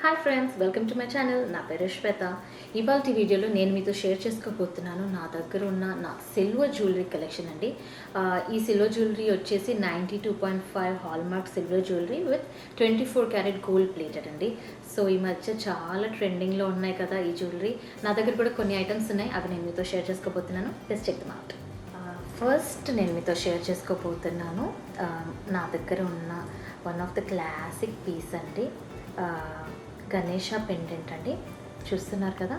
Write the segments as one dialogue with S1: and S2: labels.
S1: Hi friends, welcome to my channel. నా పేరు శ్వేత. ఇవాళ వీడియోలో నేను మీతో షేర్ చేసుకోబోతున్నాను నా దగ్గర ఉన్న నా సిల్వర్ జ్యువెలరీ కలెక్షన్ అండి. ఈ సిల్వర్ జ్యువెలరీ వచ్చేసి 92.5 hallmark silver jewellery with 24 carat gold plated అండి. సో ఈ మధ్య చాలా ట్రెండింగ్లో ఉన్నాయి కదా ఈ జ్యువెలరీ. నా దగ్గర కూడా కొన్ని ఐటమ్స్ ఉన్నాయి, అవి నేను మీతో షేర్ చేసుకోబోతున్నాను. Let's check them out. First నేను మీతో షేర్ చేసుకోబోతున్నాను నా దగ్గర ఉన్న one of the classic piece అండి. గణేష పెండెంట్ అండి, చూస్తున్నారు కదా.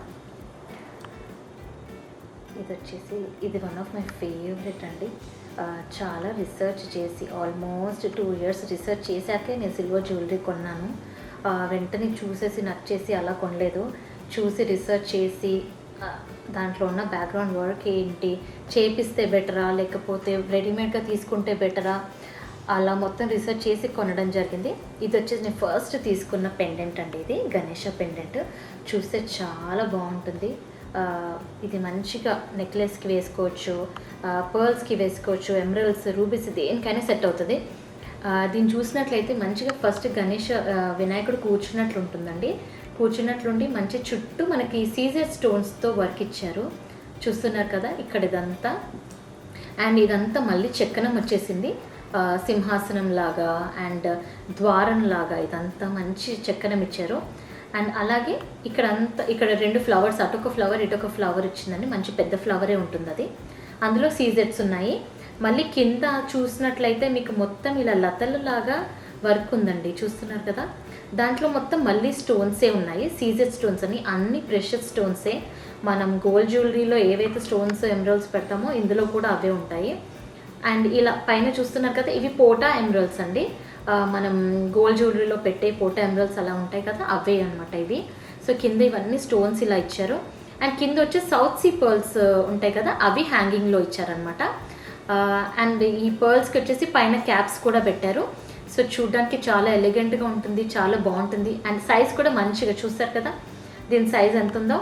S1: ఇది వన్ ఆఫ్ మై ఫేవరెట్ అండి. చాలా రీసెర్చ్ చేసి ఆల్మోస్ట్ 2 years రీసెర్చ్ చేశాకే నేను సిల్వర్ జ్యువెలరీ కొన్నాను. వెంటనే చూసేసి నచ్చేసి అలా కొనలేదు. చూసి రీసెర్చ్ చేసి దాంట్లో ఉన్న బ్యాక్గ్రౌండ్ వర్క్ ఏంటి, చేపిస్తే బెటరా లేకపోతే రెడీమేడ్గా తీసుకుంటే బెటరా, అలా మొత్తం రీసెర్చ్ చేసి కొనడం జరిగింది. ఇది వచ్చేసి నేను ఫస్ట్ తీసుకున్న పెండెంట్ అండి. ఇది గణేష పెండెంట్. చూస్తే చాలా బాగుంటుంది. ఇది మంచిగా నెక్లెస్కి వేసుకోవచ్చు, పర్ల్స్కి వేసుకోవచ్చు, ఎమరల్డ్స్, రూబీస్, దేనికైనా సెట్ అవుతుంది. దీన్ని చూసినట్లయితే మంచిగా ఫస్ట్ గణేష వినాయకుడు కూర్చున్నట్లు ఉంటుందండి. కూర్చున్నట్లుండి మంచి చుట్టూ మనకి సీజర్ స్టోన్స్తో వర్క్ ఇచ్చారు, చూస్తున్నారు కదా ఇక్కడ ఇదంతా. అండ్ ఇదంతా మళ్ళీ చెక్కనం వచ్చేసింది, సింహాసనం లాగా అండ్ ద్వారం లాగా ఇదంతా మంచి చెక్కనం ఇచ్చారు. అండ్ అలాగే ఇక్కడ 2 ఫ్లవర్స్, అటొక ఫ్లవర్ ఇటొక ఫ్లవర్ ఇచ్చిందండి. మంచి పెద్ద ఫ్లవరే ఉంటుంది అది. అందులో సీజెట్స్ ఉన్నాయి. మళ్ళీ కింద చూసినట్లయితే మీకు మొత్తం ఇలా లతలు లాగా వర్క్ ఉందండి, చూస్తున్నారు కదా. దాంట్లో మొత్తం మళ్ళీ స్టోన్సే ఉన్నాయి, సీజెడ్ స్టోన్స్ అని. అన్ని ప్రెషస్ స్టోన్సే. మనం గోల్డ్ జ్యువెలరీలో ఏవైతే స్టోన్స్ ఎమరల్డ్స్ పెడతామో ఇందులో కూడా అవే ఉంటాయి. అండ్ ఇలా పైన చూస్తున్నారు కదా, ఇవి పోటా ఎమరల్డ్స్ అండి. మనం గోల్డ్ జ్యువెలరీలో పెట్టే పోటా ఎమరల్డ్స్ అలా ఉంటాయి కదా, అవే అనమాట ఇవి. సో కింద ఇవన్నీ స్టోన్స్ ఇలా ఇచ్చారు. అండ్ కింద వచ్చే సౌత్ సీ పర్ల్స్ ఉంటాయి కదా, అవి హ్యాంగింగ్లో ఇచ్చారనమాట. అండ్ ఈ పర్ల్స్కి వచ్చేసి పైన క్యాప్స్ కూడా పెట్టారు. సో చూడడానికి చాలా ఎలిగెంట్గా ఉంటుంది, చాలా బాగుంటుంది. అండ్ సైజ్ కూడా మంచిగా, చూస్తారు కదా దీని సైజ్ ఎంత ఉందో.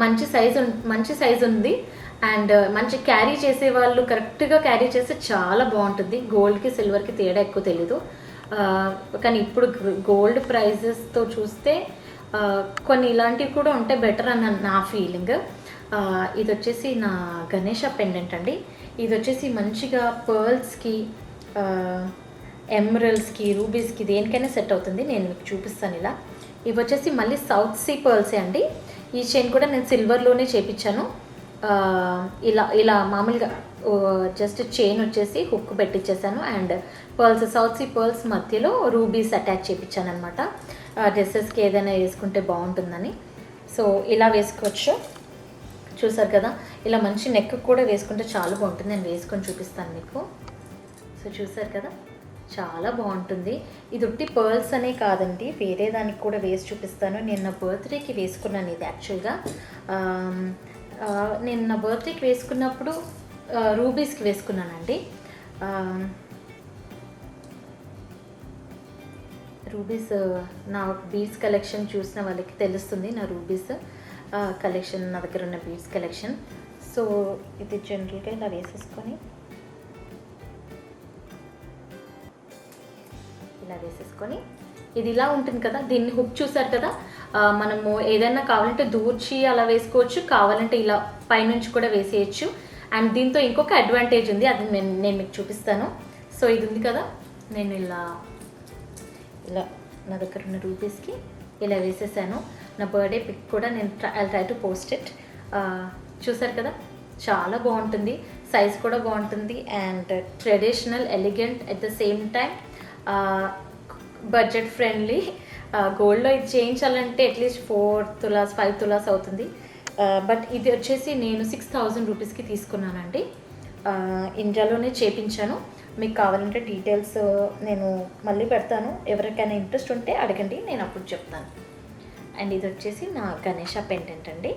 S1: మంచి సైజ్ ఉంది. అండ్ మంచి క్యారీ చేసే వాళ్ళు కరెక్ట్గా క్యారీ చేస్తే చాలా బాగుంటుంది. గోల్డ్కి సిల్వర్కి తేడా ఎక్కువ తెలీదు. కానీ ఇప్పుడు గోల్డ్ ప్రైజెస్తో చూస్తే కొన్ని ఇలాంటివి కూడా ఉంటే బెటర్ అని నా ఫీలింగ్. ఇది వచ్చేసి నా గణేష పెండెంట్ అండి. ఇది వచ్చేసి మంచిగా పర్ల్స్కి, ఎమరల్డ్స్కి, రూబీస్కి, దేనికైనా సెట్ అవుతుంది. నేను మీకు చూపిస్తాను ఇలా. ఇవి వచ్చేసి మళ్ళీ సౌత్ సీ పర్ల్సే అండి. ఈ చైన్ కూడా నేను సిల్వర్లోనే చేపించాను. ఇలా మామూలుగా జస్ట్ చైన్ వచ్చేసి హుక్ పెట్టించేసాను. And pearls, south sea pearls మధ్యలో రూబీస్ అటాచ్ చేయించాను అనమాట. డ్రెస్సెస్కి ఏదైనా వేసుకుంటే బాగుంటుందని. సో ఇలా వేసుకోవచ్చు, చూసారు కదా. ఇలా మంచి నెక్ కూడా వేసుకుంటే చాలా బాగుంటుంది. నేను వేసుకొని చూపిస్తాను మీకు. సో చూసారు కదా, చాలా బాగుంటుంది. ఇది ఉట్టి పర్ల్స్ అనే కాదండి, వేరే దానికి కూడా వేసి చూపిస్తాను. నేను నా బర్త్డేకి వేసుకున్నాను ఇది. యాక్చువల్గా నేను నా బర్త్డేకి వేసుకున్నప్పుడు రూబీస్కి వేసుకున్నానండి. రూబీస్, నా బీడ్స్ కలెక్షన్ చూసిన వాళ్ళకి తెలుస్తుంది నా రూబీస్ కలెక్షన్, నా దగ్గర ఉన్న బీడ్స్ కలెక్షన్. సో ఇది జనరల్గా ఇలా వేసేసుకొని ఇది ఇలా ఉంటుంది కదా. దీన్ని హుక్ చూసారు కదా, మనము ఏదైనా కావాలంటే దూర్చి అలా వేసుకోవచ్చు, కావాలంటే ఇలా పైనుంచి కూడా వేసేయచ్చు. అండ్ దీంతో ఇంకొక అడ్వాంటేజ్ ఉంది, అది నేను మీకు చూపిస్తాను. సో ఇది ఉంది కదా, నేను ఇలా నా దగ్గర ఉన్న రూపీస్కి ఇలా వేసేసాను. నా బర్త్డే పిక్ కూడా నేను ట్రై టు పోస్ట్ ఇట్. చూసారు కదా, చాలా బాగుంటుంది. సైజ్ కూడా బాగుంటుంది. And traditional, elegant at the same time, budget friendly. గోల్డ్లో ఇది చేయించాలంటే అట్లీస్ట్ 4 తులాస్ 5 తులాస్ అవుతుంది. బట్ ఇది వచ్చేసి నేను 6,000 రూపీస్కి తీసుకున్నానండి. ఇండియాలోనే చేయించాను. మీకు కావాలంటే డీటెయిల్స్ నేను మళ్ళీ పెడతాను. ఎవరికైనా ఇంట్రెస్ట్ ఉంటే అడగండి, నేను అప్పుడు చెప్తాను. అండ్ ఇది వచ్చేసి నా గణేష పెండెంట్ అండి.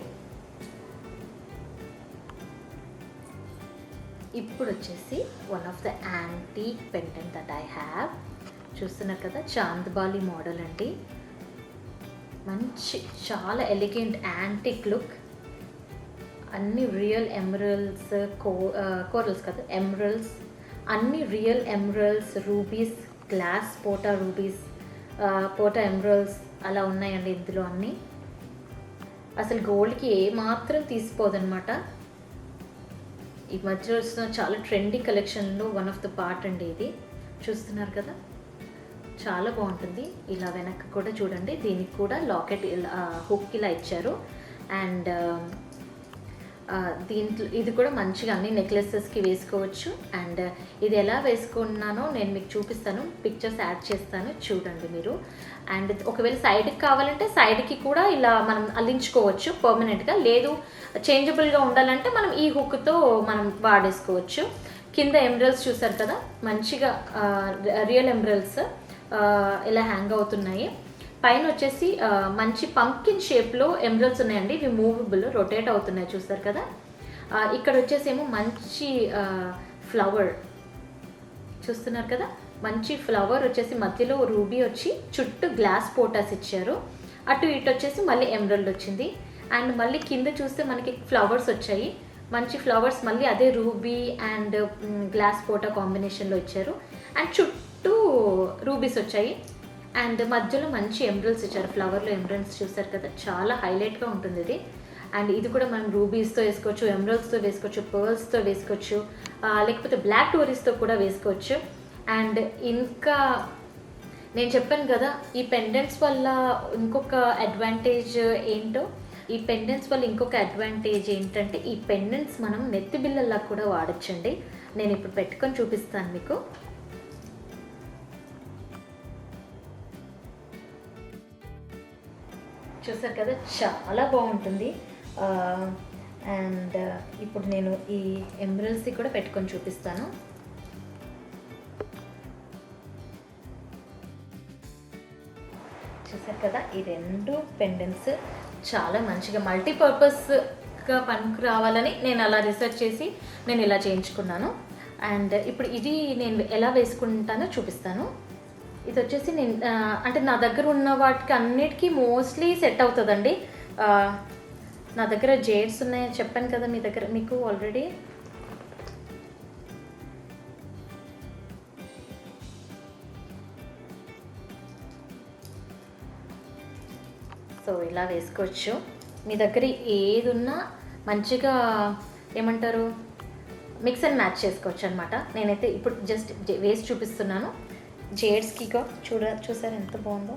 S1: ఇప్పుడు వచ్చేసి one of the antique pendant that I have. చూస్తున్నారు కదా, చాంద్బాలి మోడల్ అండి. మంచి చాలా ఎలిగెంట్ యాంటిక్ లుక్. అన్ని రియల్ ఎమరల్డ్స్, కోరల్స్ కదా, ఎమరల్డ్స్, అన్ని రియల్ ఎమరల్డ్స్, రూబీస్, గ్లాస్ పోటా రూబీస్, పోటా ఎమరాల్డ్స్ అలా ఉన్నాయండి ఇందులో అన్నీ. అసలు గోల్డ్కి ఏమాత్రం తీసిపోదనమాట. ఈ మధ్యలో వస్తున్న చాలా ట్రెండీ కలెక్షన్లో వన్ ఆఫ్ ద పార్ట్ అండి ఇది. చూస్తున్నారు కదా, చాలా బాగుంటుంది. ఇలా వెనక్కి కూడా చూడండి, దీనికి కూడా లాకెట్ హుక్ ఇలా ఇచ్చారు. అండ్ దీంట్లో ఇది కూడా మంచిగా అన్ని నెక్లెసెస్కి వేసుకోవచ్చు. అండ్ ఇది ఎలా వేసుకున్నానో నేను మీకు చూపిస్తాను, పిక్చర్స్ యాడ్ చేస్తాను, చూడండి మీరు. అండ్ ఒకవేళ సైడ్కి కావాలంటే సైడ్కి కూడా ఇలా మనం అల్లించుకోవచ్చు పర్మనెంట్గా, లేదు చేంజబుల్గా ఉండాలంటే మనం ఈ హుక్తో మనం వాడేసుకోవచ్చు. కింద ఎమరాల్డ్స్ చూసారు కదా, మంచిగా రియల్ ఎమరాల్డ్స్ ఇలా హ్యాంగ్ అవుతున్నాయి. పైన వచ్చేసి మంచి పంకిన్ షేప్లో ఎమరాల్డ్స్ ఉన్నాయండి. ఇవి మూవబుల్, రొటేట్ అవుతున్నాయి, చూస్తారు కదా. ఇక్కడ వచ్చేసి ఏమో మంచి ఫ్లవర్ చూస్తున్నారు కదా, మంచి ఫ్లవర్ వచ్చేసి మధ్యలో రూబీ వచ్చి చుట్టూ గ్లాస్ పోటాస్ ఇచ్చారు. అటు ఇటు వచ్చేసి మళ్ళీ ఎమరాల్డ్ వచ్చింది. అండ్ మళ్ళీ కింద చూస్తే మనకి ఫ్లవర్స్ వచ్చాయి, మంచి ఫ్లవర్స్ మళ్ళీ అదే రూబీ అండ్ గ్లాస్ పోటా కాంబినేషన్లో ఇచ్చారు. అండ్ చుట్టూ రూబీస్ వచ్చాయి. అండ్ మధ్యలో మంచి ఎమరాల్డ్స్ ఇచ్చారు, ఫ్లవర్లో ఎమరాల్డ్స్ చూసారు కదా, చాలా హైలైట్గా ఉంటుంది ఇది. అండ్ ఇది కూడా మనం రూబీస్తో వేసుకోవచ్చు, ఎమరాల్డ్స్తో వేసుకోవచ్చు, పర్ల్స్తో వేసుకోవచ్చు, లేకపోతే బ్లాక్ టోరీస్తో కూడా వేసుకోవచ్చు. అండ్ ఇంకా నేను చెప్పాను కదా, ఈ పెండెంట్స్ వల్ల ఇంకొక అడ్వాంటేజ్ ఏంటో, ఈ పెండెంట్స్ వల్ల ఇంకొక అడ్వాంటేజ్ ఏంటంటే ఈ పెండెంట్స్ మనం నెత్తి బిళ్ళల్లా కూడా వాడచ్చండి. నేను ఇప్పుడు పెట్టుకొని చూపిస్తాను మీకు. చూసారు కదా, చాలా బాగుంటుంది. అండ్ ఇప్పుడు నేను ఈ ఎమరాల్డ్స్ కూడా పెట్టుకొని చూపిస్తాను. చూసారు కదా, ఈ రెండు పెండెంట్స్ చాలా మంచిగా మల్టీపర్పస్గా పనికి రావాలని నేను అలా రీసెర్చ్ చేసి నేను ఇలా చేయించుకున్నాను. అండ్ ఇప్పుడు ఇది నేను ఎలా వేసుకుంటానో చూపిస్తాను. ఇది వచ్చేసి నేను అంటే నా దగ్గర ఉన్న వాటికి అన్నిటికీ మోస్ట్లీ సెట్ అవుతుందండి. నా దగ్గర జేడ్స్ ఉన్నాయని చెప్పాను కదా మీకు ఆల్రెడీ. సో ఇలా వేసుకోవచ్చు. మీ దగ్గర ఏది ఉన్నా మంచిగా ఏమంటారు మిక్స్ అండ్ మ్యాచ్ చేసుకోవచ్చు అనమాట. నేనైతే ఇప్పుడు జస్ట్ వేసి చూపిస్తున్నాను. జేడ్స్కి చూసారు ఎంత బాగుందో,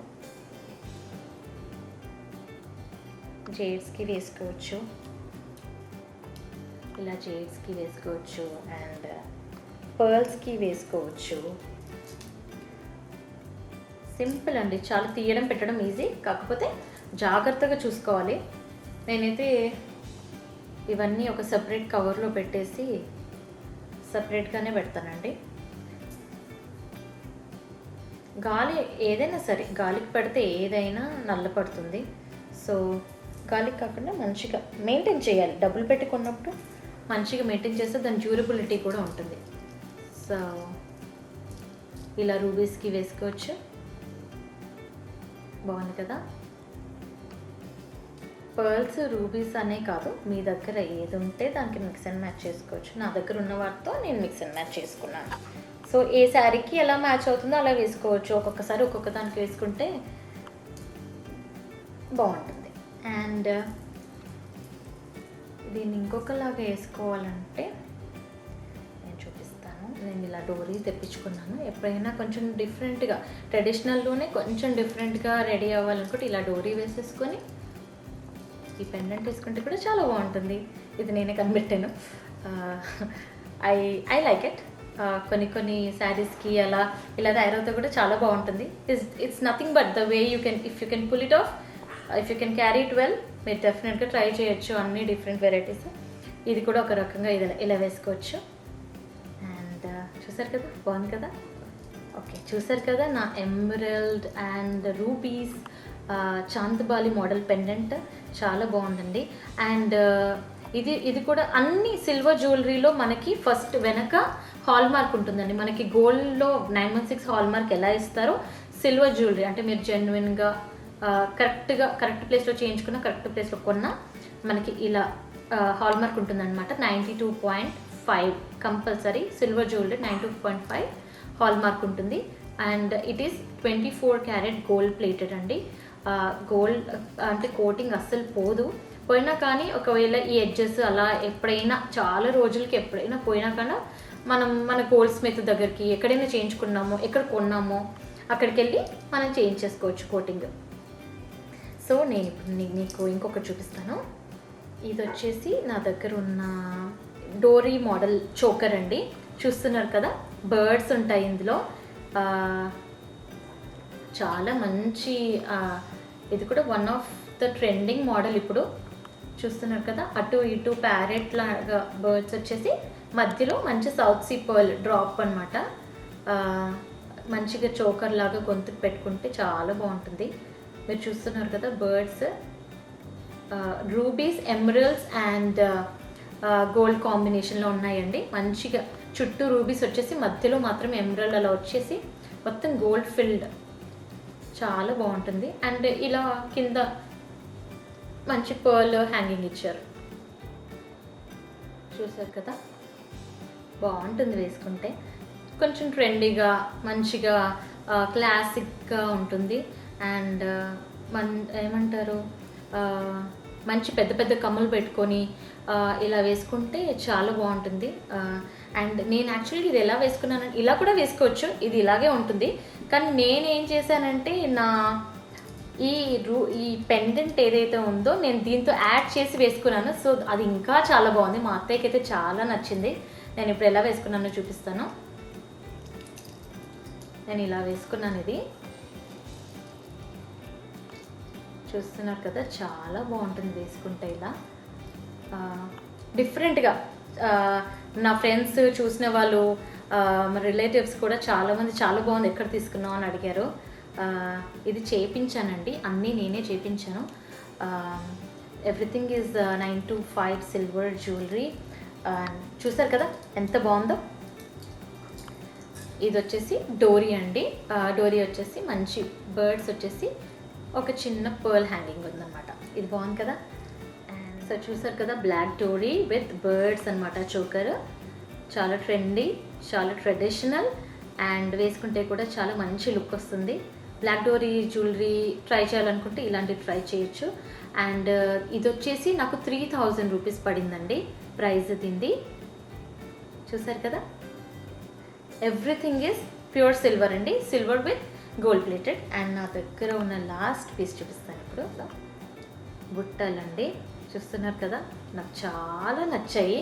S1: జేడ్స్కి వేసుకోవచ్చు, ఇలా జేడ్స్కి వేసుకోవచ్చు, అండ్ పర్ల్స్కి వేసుకోవచ్చు. సింపుల్ అండి, చాలా తీయడం పెట్టడం ఈజీ, కాకపోతే జాగ్రత్తగా చూసుకోవాలి. నేనైతే ఇవన్నీ ఒక సపరేట్ కవర్లో పెట్టేసి సపరేట్గానే పెడతానండి. గాలి ఏదైనా సరే గాలికి పెడితే ఏదైనా నల్లపడుతుంది. సో గాలికి కాకుండా మంచిగా మెయింటైన్ చేయాలి. డబ్బులు పెట్టి కొన్నప్పుడు మంచిగా మెయింటైన్ చేస్తే దాని డ్యూరబిలిటీ కూడా ఉంటుంది. సో ఇలా రూబీస్కి వేసుకోవచ్చు, బాగుంది కదా. పర్ల్స్ రూబీస్ అనే కాదు, మీ దగ్గర ఏది ఉంటే దానికి మిక్స్ అండ్ మ్యాచ్ చేసుకోవచ్చు. నా దగ్గర ఉన్న వాటితో నేను మిక్స్ అండ్ మ్యాచ్ చేసుకున్నాను. సో ఏ శారీకి ఎలా మ్యాచ్ అవుతుందో అలా వేసుకోవచ్చు. ఒక్కొక్కసారి ఒక్కొక్క దానికి వేసుకుంటే బాగుంటుంది. అండ్ దీన్ని ఇంకొకలాగా వేసుకోవాలంటే నేను చూపిస్తాను. నేను ఇలా డోరీ తెప్పించుకున్నాను. ఎప్పుడైనా కొంచెం డిఫరెంట్గా, ట్రెడిషనల్లోనే కొంచెం డిఫరెంట్గా రెడీ అవ్వాలనుకుంటే ఇలా డోరీ వేసేసుకొని ఈ పెండెంట్ వేసుకుంటే కూడా చాలా బాగుంటుంది. ఇది నేనే కనిపెట్టాను. I like it. కొన్ని శారీస్కి అలా ఇలా తయారవుతా కూడా చాలా బాగుంటుంది. It's nothing but the way if you can pull it off, if you can carry it well, మీరు డెఫినెట్గా ట్రై చేయొచ్చు అన్ని డిఫరెంట్ వెరైటీస్. ఇది కూడా ఒక రకంగా ఇలా వేసుకోవచ్చు. అండ్ చూసారు కదా, బాగుంది కదా. ఓకే, చూసారు కదా నా emerald and rubies chandbali model pendant చాలా బాగుందండి. అండ్ ఇది కూడా అన్ని సిల్వర్ జ్యువెలరీలో మనకి ఫస్ట్ వెనక హాల్ మార్క్ ఉంటుందండి. మనకి గోల్డ్లో 916 హాల్ మార్క్ ఎలా ఇస్తారో సిల్వర్ జ్యువెలరీ అంటే మీరు జెన్యున్గా కరెక్ట్ ప్లేస్లో చేయించుకున్న, కరెక్ట్ ప్లేస్లో కొన్న మనకి ఇలా హాల్ మార్క్ ఉంటుందన్నమాట. 92.5 compulsory silver jewellery 92.5 hallmark ఉంటుంది. And it is 24 carat gold plated అండి. గోల్డ్ అంటే కోటింగ్ అస్సలు పోదు. పోయినా కానీ ఒకవేళ ఈ ఎడ్జెస్ అలా ఎప్పుడైనా చాలా రోజులకి ఎప్పుడైనా పోయినా కానీ మనం మన గోల్డ్ స్మిత్ దగ్గరికి ఎక్కడైనా చేయించుకున్నామో, ఎక్కడ కొన్నామో అక్కడికి వెళ్ళి మనం చేయించేసుకోవచ్చు కోటింగ్. సో నేను ఇప్పుడు నీకు ఇంకొకటి చూపిస్తాను. ఇది వచ్చేసి నా దగ్గర ఉన్న డోరీ మోడల్ చోకర్ అండి. చూస్తున్నారు కదా, బర్డ్స్ ఉంటాయి ఇందులో. చాలా మంచి, ఇది కూడా one of the trending model ఇప్పుడు. చూస్తున్నారు కదా, అటు ఇటు ప్యారెట్ లాగా బర్డ్స్ వచ్చేసి మధ్యలో మంచి సౌత్ సీ పర్ల్ డ్రాప్ అనమాట. మంచిగా చోకర్ లాగా గొంతుకు పెట్టుకుంటే చాలా బాగుంటుంది. మీరు చూస్తున్నారు కదా birds, rubies, emeralds and gold కాంబినేషన్లో ఉన్నాయండి. మంచిగా చుట్టూ రూబీస్ వచ్చేసి మధ్యలో మాత్రం ఎమరల్డ్ అలా వచ్చేసి మొత్తం గోల్డ్ ఫిల్డ్, చాలా బాగుంటుంది. అండ్ ఇలా కింద మంచి పర్ల్ హ్యాంగింగ్ ఇచ్చారు. చూసారు కదా, బాగుంటుంది వేసుకుంటే. కొంచెం ట్రెండీగా మంచిగా క్లాసిక్గా ఉంటుంది. అండ్ ఏమంటారు, మంచి పెద్ద పెద్ద కమ్మలు పెట్టుకొని ఇలా వేసుకుంటే చాలా బాగుంటుంది. అండ్ నేను యాక్చువల్లీ ఇది ఎలా వేసుకున్నాను, ఇలా కూడా వేసుకోవచ్చు, ఇది ఇలాగే ఉంటుంది. కానీ నేనేం చేశానంటే ఈ పెండెంట్ ఏదైతే ఉందో నేను దీంతో యాడ్ చేసి వేసుకున్నాను. సో అది ఇంకా చాలా బాగుంది. మా అత్తయ్యకి అయితే చాలా నచ్చింది. నేను ఇప్పుడు ఎలా వేసుకున్నానో చూపిస్తాను. నేను ఇలా వేసుకున్నాను. ఇది చూస్తున్నారు కదా, చాలా బాగుంటుంది వేసుకుంటే ఇలా డిఫరెంట్గా. నా ఫ్రెండ్స్ చూసిన వాళ్ళు, మా రిలేటివ్స్ కూడా చాలామంది చాలా బాగుంది, ఎక్కడ తీసుకున్నావు అని అడిగారు. ఇది చేయించానండి, అన్నీ నేనే చేయించాను. Everything is 925 silver jewellery. చూసారు కదా ఎంత బాగుందో. ఇది వచ్చేసి డోరీ అండి. డోరీ వచ్చేసి మంచి బర్డ్స్ వచ్చేసి ఒక చిన్న పర్ల్ హ్యాంగింగ్ ఉందన్నమాట. ఇది బాగుంది కదా. అండ్ సో చూసారు కదా, బ్లాక్ డోరీ విత్ బర్డ్స్ అనమాట చోకర్. చాలా ట్రెండీ, చాలా ట్రెడిషనల్, అండ్ వేసుకుంటే కూడా చాలా మంచి లుక్ వస్తుంది. బ్లాక్ డోరీ జ్యువెలరీ ట్రై చేయాలనుకుంటే ఇలాంటివి ట్రై చేయొచ్చు. అండ్ ఇది వచ్చేసి నాకు 3000 రూపీస్ పడిందండి ప్రైస్ దీన్ని. చూసారు కదా, ఎవ్రీథింగ్ ఈజ్ ప్యూర్ సిల్వర్ అండి, silver with gold plated. And నా దగ్గర ఉన్న లాస్ట్ పీస్ చూపిస్తాను ఇప్పుడు. బుట్టలండి, చూస్తున్నారు కదా, నాకు చాలా నచ్చాయి.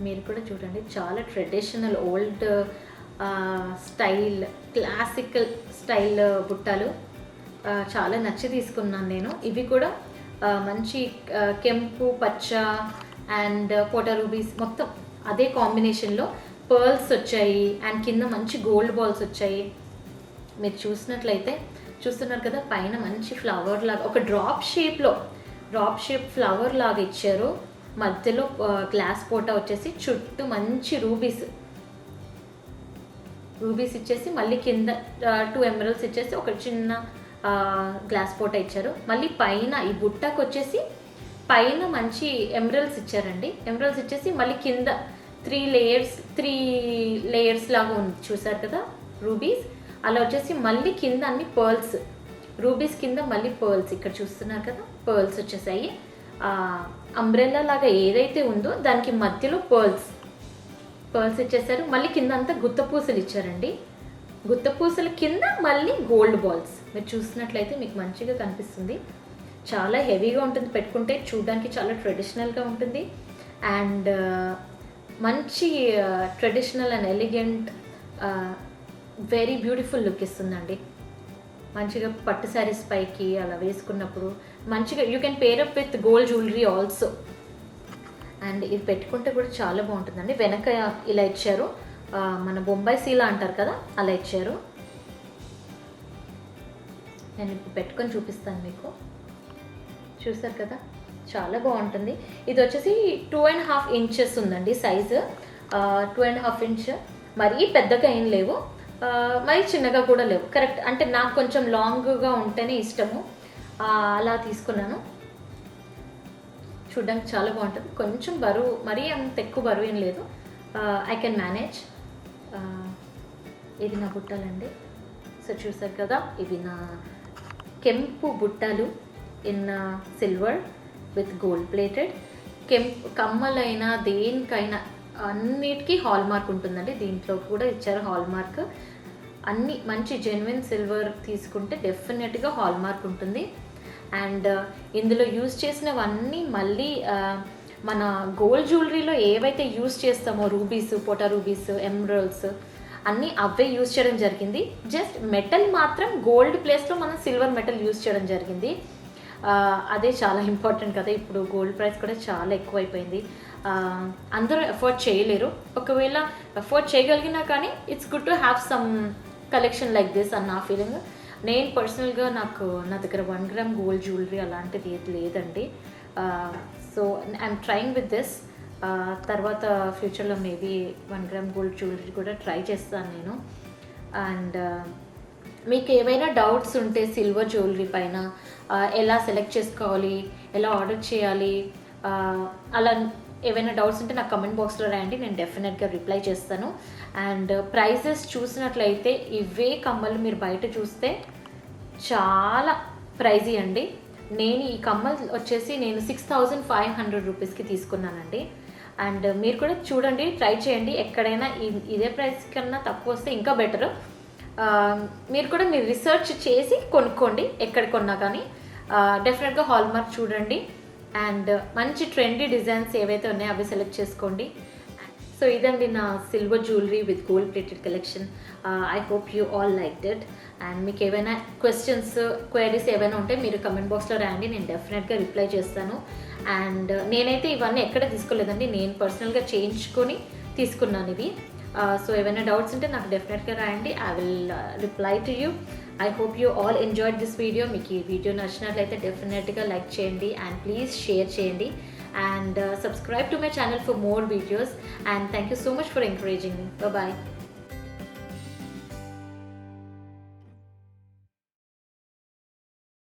S1: మీరు కూడా చూడండి, చాలా traditional old style, classical style బుట్టలు చాలా నచ్చి తీసుకున్నాను నేను. ఇవి కూడా మంచి కెంపు, పచ్చ అండ్ పోటా రూబీస్ మొత్తం అదే కాంబినేషన్లో పర్ల్స్ వచ్చాయి. అండ్ కింద మంచి గోల్డ్ బాల్స్ వచ్చాయి. మీరు చూసినట్లయితే చూస్తున్నారు కదా, పైన మంచి ఫ్లవర్ లాగా ఒక డ్రాప్ షేప్ ఫ్లవర్ లాగా ఇచ్చారు. మధ్యలో గ్లాస్ పోటా వచ్చేసి చుట్టూ మంచి రూబీస్ ఇచ్చేసి మళ్ళీ కింద 2 ఎమరల్డ్స్ ఇచ్చేసి ఒక చిన్న గ్లాస్ పోటా ఇచ్చారు. మళ్ళీ పైన ఈ బుట్టకు వచ్చేసి పైన మంచి ఎమరల్డ్స్ ఇచ్చారండి. ఎమరల్డ్స్ ఇచ్చేసి మళ్ళీ కింద 3 లేయర్స్ లాగా ఉంది. చూసారు కదా రూబీస్, అలా వచ్చేసి మళ్ళీ కింద అన్ని పర్ల్స్, రూబీస్ కింద మళ్ళీ పర్ల్స్. ఇక్కడ చూస్తున్నారు కదా, పర్ల్స్ వచ్చేసాయి. అంబ్రెల్లా లాగా ఏదైతే ఉందో దానికి మధ్యలో పర్ల్స్ ఇచ్చేసారు. మళ్ళీ కింద అంతా గుత్తపూసలు ఇచ్చారండి. గుత్తపూసల కింద మళ్ళీ గోల్డ్ బాల్స్. మీరు చూసినట్లయితే మీకు మంచిగా కనిపిస్తుంది. చాలా హెవీగా ఉంటుంది, పెట్టుకుంటే చూడడానికి చాలా ట్రెడిషనల్గా ఉంటుంది. అండ్ మంచి traditional and elegant, very beautiful look ఇస్తుందండి. మంచిగా పట్టు శారీస్ పైకి అలా వేసుకున్నప్పుడు మంచిగా you can pair up with gold jewellery also. And ఇది పెట్టుకుంటే కూడా చాలా బాగుంటుందండి. వెనక ఇలా ఇచ్చారు, మన బొంబాయి సీలా అంటారు కదా, అలా ఇచ్చారు. నేను ఇప్పుడు పెట్టుకొని చూపిస్తాను మీకు. చూసారు కదా, చాలా బాగుంటుంది. ఇది వచ్చేసి 2.5 ఇంచెస్ ఉందండి సైజు. 2.5 ఇంచ్, మరీ పెద్దగా ఏం లేవు, మరి చిన్నగా కూడా లేవు. కరెక్ట్, అంటే నాకు కొంచెం లాంగ్గా ఉంటేనే ఇష్టము, అలా తీసుకున్నాను. చూడడానికి చాలా బాగుంటుంది. కొంచెం బరువు, మరీ అంత ఎక్కువ బరువు ఏం లేదు. I can manage. ఇది నా బుట్టలండి. సో చూసారు కదా, ఇవి నా కెంపు బుట్టలు in silver with gold plated. కమ్మలైనా దేనికైనా అన్నిటికీ హాల్ మార్క్ ఉంటుందండి. దీంట్లో కూడా ఇచ్చారు హాల్ మార్క్. అన్ని మంచి జెన్యున్ సిల్వర్ తీసుకుంటే డెఫినెట్గా హాల్ మార్క్ ఉంటుంది. అండ్ ఇందులో యూజ్ చేసినవన్నీ మళ్ళీ మన గోల్డ్ జ్యువెలరీలో ఏవైతే యూజ్ చేస్తామో రూబీస్, పోటా రూబీస్, ఎమరల్డ్స్ అన్నీ అవే యూజ్ చేయడం జరిగింది. జస్ట్ మెటల్ మాత్రం గోల్డ్ ప్లేస్లో మనం సిల్వర్ మెటల్ యూజ్ చేయడం జరిగింది. అదే చాలా ఇంపార్టెంట్ కదా. ఇప్పుడు గోల్డ్ ప్రైస్ కూడా చాలా ఎక్కువైపోయింది. అందరూ ఎఫోర్డ్ చేయలేరు. ఒకవేళ ఎఫోర్డ్ చేయగలిగినా కానీ it's good to have some collection like this అని నా ఫీలింగ్. నేను పర్సనల్గా నా దగ్గర 1 గ్రామ్ గోల్డ్ జ్యువెలరీ అలాంటిది ఏది లేదండి. So I'm trying with this. తర్వాత ఫ్యూచర్లో మేబీ 1 గ్రామ్ గోల్డ్ జ్యువెలరీ కూడా ట్రై చేస్తాను నేను. అండ్ మీకు ఏవైనా డౌట్స్ ఉంటే సిల్వర్ జ్యువెలరీ పైన ఎలా సెలెక్ట్ చేసుకోవాలి, ఎలా ఆర్డర్ చేయాలి, అలా ఏవైనా డౌట్స్ ఉంటే నాకు కమెంట్ బాక్స్లో రాయండి, నేను డెఫినెట్గా రిప్లై చేస్తాను. అండ్ ప్రైజెస్ చూసినట్లయితే ఇవే కమ్మలు మీరు బయట చూస్తే చాలా ప్రైజీ అండి. నేను ఈ కమ్మలు వచ్చేసి నేను 6,500 రూపీస్కి తీసుకున్నానండి. అండ్ మీరు కూడా చూడండి, ట్రై చేయండి. ఎక్కడైనా ఇదే ప్రైస్ కన్నా తక్కువ వస్తే ఇంకా బెటర్. మీరు కూడా మీరు రీసెర్చ్ చేసి కొనుక్కోండి ఎక్కడ కొన్నా కానీ. డెఫినెట్గా హాల్ మార్క్ చూడండి. అండ్ మంచి ట్రెండీ డిజైన్స్ ఏవైతే ఉన్నాయో అవి సెలెక్ట్ చేసుకోండి. సో ఇదండి నా silver jewellery with gold plated collection. I hope you all liked it. And మీకు ఏవైనా క్వైరీస్ ఏవైనా ఉంటే మీరు కమెంట్ బాక్స్లో రాయండి, నేను డెఫినెట్గా రిప్లై చేస్తాను. అండ్ నేనైతే ఇవన్నీ ఎక్కడ తీసుకోలేదండి, నేను పర్సనల్గా చేయించుకొని తీసుకున్నాను ఇవి. సో ఏమైనా డౌట్స్ ఉంటే నాకు డెఫినెట్గా రాయండి, I will reply to you. I hope you all enjoyed this video. మీకు ఈ వీడియో నచ్చినట్లయితే డెఫినెట్గా లైక్ చేయండి అండ్ ప్లీజ్ షేర్ చేయండి. And subscribe to my channel for more videos. And thank you so much for encouraging me. Bye bye.